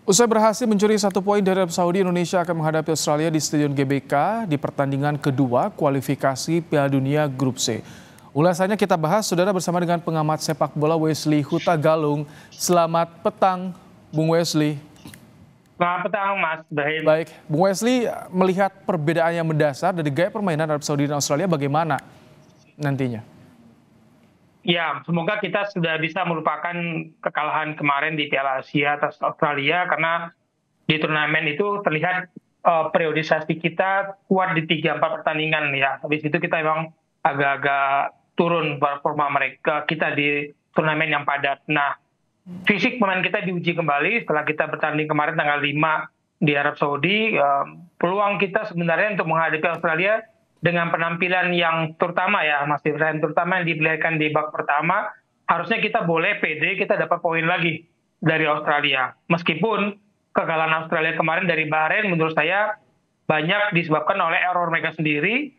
Usai berhasil mencuri 1 poin dari Arab Saudi, Indonesia akan menghadapi Australia di Stadion GBK di pertandingan kedua kualifikasi Piala Dunia Grup C. Ulasannya kita bahas, saudara, bersama dengan pengamat sepak bola Wesley Huta Galung. Selamat petang, Bung Wesley. Selamat petang, Mas Brahim. Baik, Bung Wesley, melihat perbedaan yang mendasar dari gaya permainan Arab Saudi dan Australia, bagaimana nantinya? Ya, semoga kita sudah bisa melupakan kekalahan kemarin di Piala Asia atas Australia, karena di turnamen itu terlihat periodisasi kita kuat di 3-4 pertandingan ya. Habis itu kita memang agak-agak turun performa mereka kita di turnamen yang padat. Nah, fisik pemain kita diuji kembali setelah kita bertanding kemarin tanggal 5 di Arab Saudi. Peluang kita sebenarnya untuk menghadapi Australia dengan penampilan yang terutama ya, Mas Ibrahim, terutama yang diperlihatkan di babak pertama, harusnya kita boleh pede, kita dapat poin lagi dari Australia. Meskipun kekalahan Australia kemarin dari Bahrain menurut saya banyak disebabkan oleh error mereka sendiri,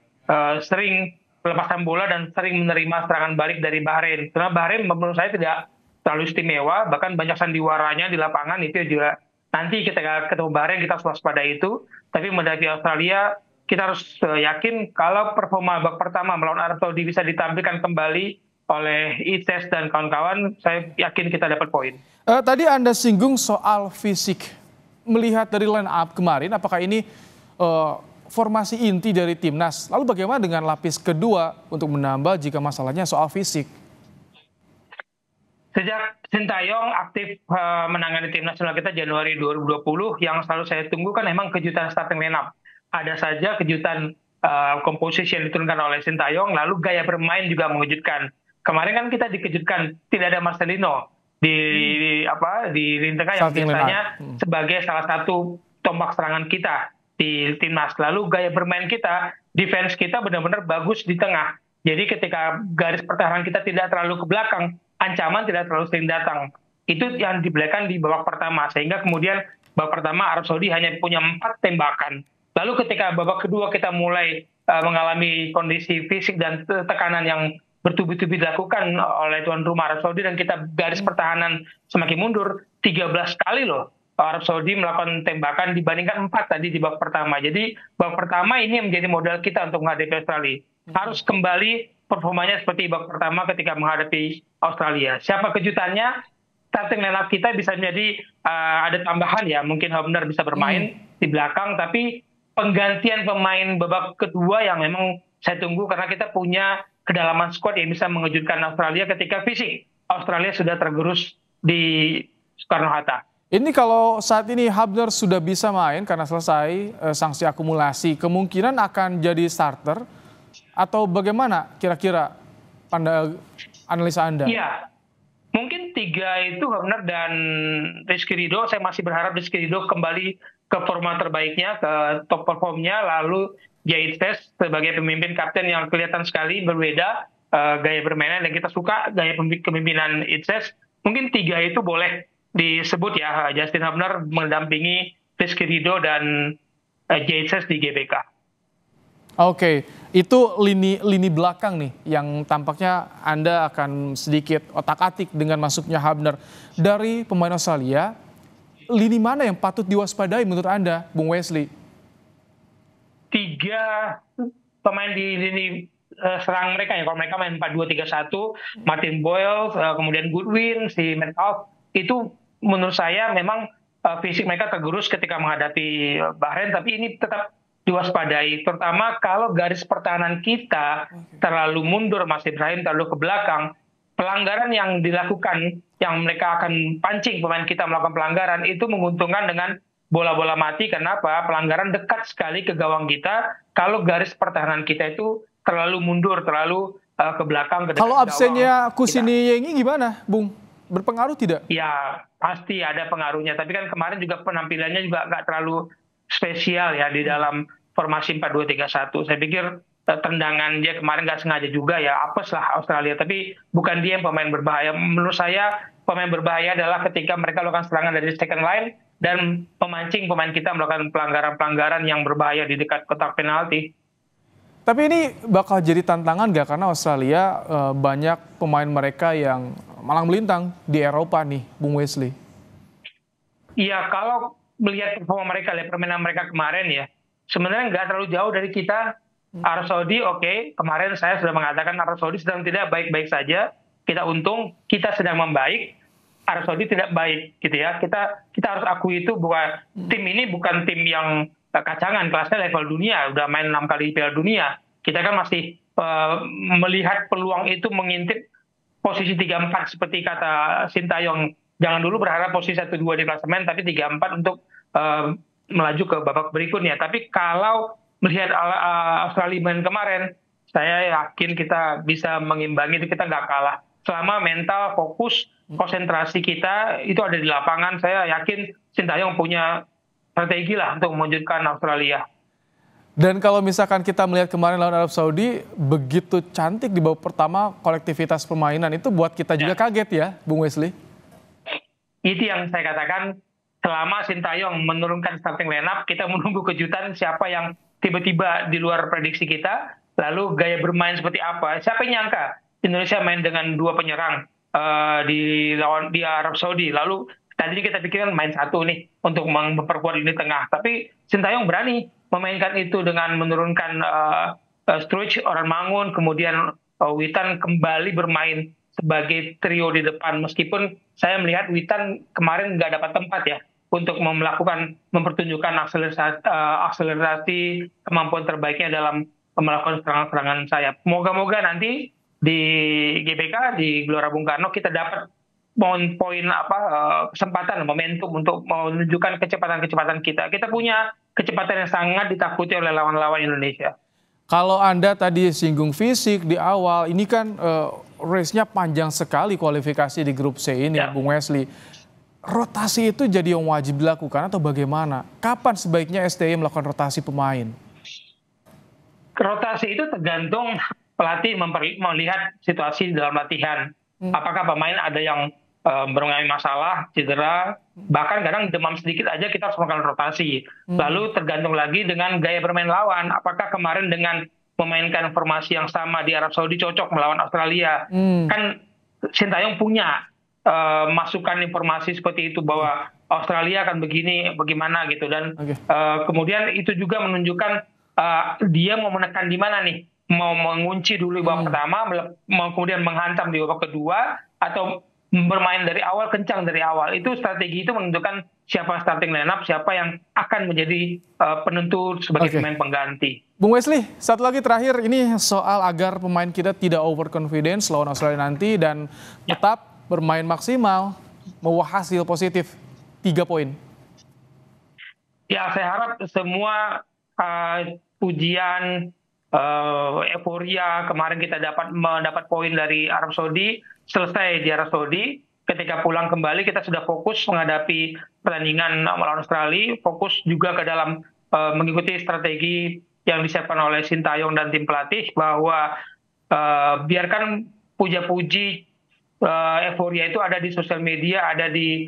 sering pelepasan bola dan sering menerima serangan balik dari Bahrain. Karena Bahrain menurut saya tidak terlalu istimewa, bahkan banyak sandiwaranya di lapangan, itu juga nanti ketika ketemu Bahrain kita waspada itu. Tapi menghadapi Australia, kita harus yakin kalau performa babak pertama melawan Arab Saudi bisa ditampilkan kembali oleh Ites dan kawan-kawan, saya yakin kita dapat poin. Tadi Anda singgung soal fisik. Melihat dari line up kemarin, apakah ini formasi inti dari timnas? Lalu bagaimana dengan lapis kedua untuk menambah jika masalahnya soal fisik? Sejak Sintayong aktif menangani tim nasional kita Januari 2020, yang selalu saya tunggu kan memang kejutan starting lineup. Ada saja kejutan komposisi yang diturunkan oleh Sintayong, lalu gaya bermain juga mengejutkan. Kemarin kan kita dikejutkan tidak ada Marcelino di lini tengah yang biasanya sebagai salah satu tombak serangan kita di timnas. Lalu gaya bermain kita, defense kita benar-benar bagus di tengah. Jadi ketika garis pertahanan kita tidak terlalu ke belakang, ancaman tidak terlalu sering datang. Itu yang diberikan di babak pertama, sehingga kemudian babak pertama Arab Saudi hanya punya 4 tembakan. Lalu ketika babak kedua kita mulai mengalami kondisi fisik dan tekanan yang bertubi-tubi dilakukan oleh tuan rumah Arab Saudi, dan kita garis pertahanan semakin mundur, 13 kali loh Arab Saudi melakukan tembakan dibandingkan 4 tadi di babak pertama. Jadi babak pertama ini menjadi modal kita untuk menghadapi Australia. Harus kembali performanya seperti babak pertama ketika menghadapi Australia. Siapa kejutannya? Starting lineup kita bisa menjadi ada tambahan ya, mungkin Hubner bisa bermain di belakang, tapi penggantian pemain babak kedua yang memang saya tunggu, karena kita punya kedalaman squad yang bisa mengejutkan Australia ketika fisik Australia sudah tergerus di Soekarno-Hatta. Ini kalau saat ini Hubner sudah bisa main karena selesai sanksi akumulasi, kemungkinan akan jadi starter atau bagaimana kira-kira analisa Anda? Iya, mungkin 3 itu Hubner dan Rizky Ridho. Saya masih berharap Rizky Ridho kembali ke forma terbaiknya, ke top performnya. Lalu Ites sebagai pemimpin kapten yang kelihatan sekali berbeda gaya bermainnya, dan kita suka gaya kepemimpinan Ites. Mungkin 3 itu boleh disebut ya, Justin Hubner mendampingi Rizky Ridho dan Ites di GBK. Oke, itu lini belakang nih yang tampaknya Anda akan sedikit otak-atik dengan masuknya Hubner. Dari pemain Australia, lini mana yang patut diwaspadai menurut Anda, Bung Wesley? 3 pemain di lini serang mereka ya, kalau mereka main 4-2-3-1, Martin Boyle, kemudian Goodwin, si Metcalf, itu menurut saya memang fisik mereka tergerus ketika menghadapi Bahrain, tapi ini tetap diwaspadai, terutama kalau garis pertahanan kita terlalu mundur, Mas Ibrahim, terlalu ke belakang. Pelanggaran yang dilakukan, yang mereka akan pancing pemain kita melakukan pelanggaran, itu menguntungkan dengan bola-bola mati. Kenapa? Pelanggaran dekat sekali ke gawang kita kalau garis pertahanan kita itu terlalu mundur, terlalu ke belakang. Kalau absennya Kusini Yengi gimana, Bung? Berpengaruh tidak? Ya, pasti ada pengaruhnya. Tapi kan kemarin juga penampilannya juga nggak terlalu spesial ya di dalam formasi 4-2-3-1. Saya pikir tendangan dia kemarin nggak sengaja juga ya, apes lah Australia. Tapi bukan dia yang pemain berbahaya. Menurut saya pemain berbahaya adalah ketika mereka melakukan serangan dari second line dan memancing pemain kita melakukan pelanggaran-pelanggaran yang berbahaya di dekat kotak penalti. Tapi ini bakal jadi tantangan nggak, karena Australia banyak pemain mereka yang malang melintang di Eropa nih, Bung Wesley? Ya kalau melihat performa mereka, lihat permainan mereka kemarin ya, sebenarnya nggak terlalu jauh dari kita. Arab Saudi oke, kemarin saya sudah mengatakan Arab Saudi sedang tidak baik-baik saja. Kita untung, kita sedang membaik. Arab Saudi tidak baik, gitu ya. Kita harus akui itu bahwa tim ini bukan tim yang kacangan, kelasnya level dunia, udah main 6 kali Piala Dunia. Kita kan masih melihat peluang itu mengintip posisi 3-4 seperti kata Sintayong. Jangan dulu berharap posisi 1-2 di klasemen, tapi 3-4 untuk melaju ke babak berikutnya. Tapi kalau melihat Australia main kemarin, saya yakin kita bisa mengimbangi itu, kita nggak kalah. Selama mental, fokus, konsentrasi kita itu ada di lapangan, saya yakin Sintayong punya strategi lah untuk mewujudkan Australia. Dan kalau misalkan kita melihat kemarin lawan Arab Saudi, begitu cantik di babak pertama kolektivitas permainan, itu buat kita juga kaget ya, Bung Wesley? Itu yang saya katakan, selama Sintayong menurunkan starting lineup, kita menunggu kejutan siapa yang tiba-tiba di luar prediksi kita, lalu gaya bermain seperti apa. Siapa yang nyangka Indonesia main dengan 2 penyerang di Arab Saudi, lalu tadinya kita pikirkan main 1 nih untuk memperkuat lini tengah, tapi Sintayong berani memainkan itu dengan menurunkan Struij, Orhan Mangun, kemudian Witan kembali bermain sebagai trio di depan, meskipun saya melihat Witan kemarin nggak dapat tempat ya untuk mempertunjukkan akselerasi kemampuan terbaiknya dalam melakukan serangan-serangan sayap. Moga-moga nanti di GBK, di Gelora Bung Karno, kita dapat poin kesempatan, momentum untuk menunjukkan kecepatan-kecepatan kita. Kita punya kecepatan yang sangat ditakuti oleh lawan-lawan Indonesia. Kalau Anda tadi singgung fisik di awal, ini kan race-nya panjang sekali kualifikasi di grup C ini, ya. Bung Wesley. Rotasi itu jadi yang wajib dilakukan atau bagaimana? Kapan sebaiknya STY melakukan rotasi pemain? Rotasi itu tergantung pelatih melihat situasi dalam latihan. Apakah pemain ada yang mengalami masalah, cedera, bahkan kadang demam sedikit aja kita harus melakukan rotasi. Lalu tergantung lagi dengan gaya bermain lawan. Apakah kemarin dengan memainkan formasi yang sama di Arab Saudi cocok melawan Australia? Kan Sintayong punya masukan informasi seperti itu bahwa Australia akan begini, bagaimana gitu. Dan kemudian itu juga menunjukkan dia mau menekan di mana nih. Mau mengunci dulu di babak pertama, mau kemudian menghantam di babak kedua, atau bermain dari awal, kencang dari awal. Itu strategi itu menentukan siapa starting lineup, siapa yang akan menjadi penentu sebagai pemain pengganti. Bung Wesley, satu lagi terakhir, ini soal agar pemain kita tidak overconfidence lawan Australia nanti dan tetap bermain maksimal, membawa hasil positif 3 poin. Ya, saya harap semua pujian, euforia kemarin kita mendapat poin dari Arab Saudi, selesai di Arab Saudi. Ketika pulang kembali kita sudah fokus menghadapi pertandingan melawan Australia, fokus juga ke dalam mengikuti strategi yang disiapkan oleh Sintayong dan tim pelatih, bahwa biarkan puja-puji, euforia itu ada di sosial media, ada di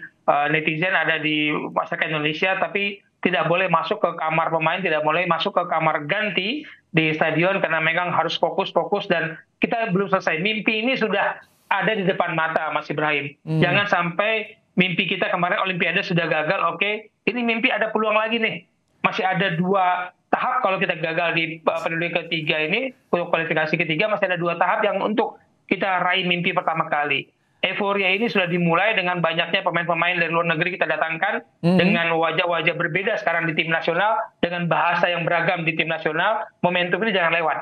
netizen, ada di masyarakat Indonesia, tapi tidak boleh masuk ke kamar pemain, tidak boleh masuk ke kamar ganti di stadion, karena memang harus fokus, dan kita belum selesai. Mimpi ini sudah ada di depan mata, Mas Ibrahim. Jangan sampai mimpi kita kemarin Olimpiade sudah gagal, ini mimpi ada peluang lagi nih. Masih ada 2 tahap, kalau kita gagal di periode ketiga ini, untuk kualifikasi ketiga, masih ada 2 tahap yang untuk kita raih mimpi pertama kali. Euforia ini sudah dimulai dengan banyaknya pemain-pemain dari luar negeri kita datangkan, dengan wajah-wajah berbeda sekarang di tim nasional, dengan bahasa yang beragam di tim nasional. Momentum ini jangan lewat.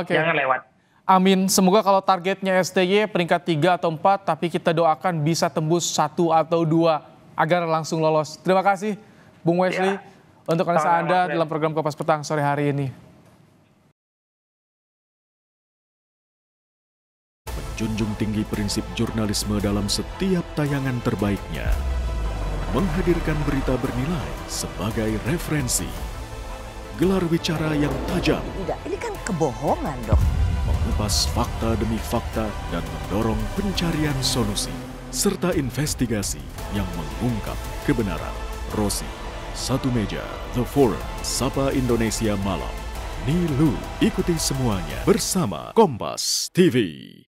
Jangan lewat. Amin. Semoga kalau targetnya STY peringkat 3 atau 4, tapi kita doakan bisa tembus 1 atau 2 agar langsung lolos. Terima kasih Bung Wesley untuk analisa Anda dalam program Kompas Petang sore hari ini. Junjung tinggi prinsip jurnalisme dalam setiap tayangan terbaiknya. Menghadirkan berita bernilai sebagai referensi. Gelar bicara yang tajam. Tidak, ini kan kebohongan dong. Mengupas fakta demi fakta dan mendorong pencarian solusi. Serta investigasi yang mengungkap kebenaran. Rosi, Satu Meja, The Forum, Sapa Indonesia Malam. Nilu, ikuti semuanya bersama Kompas TV.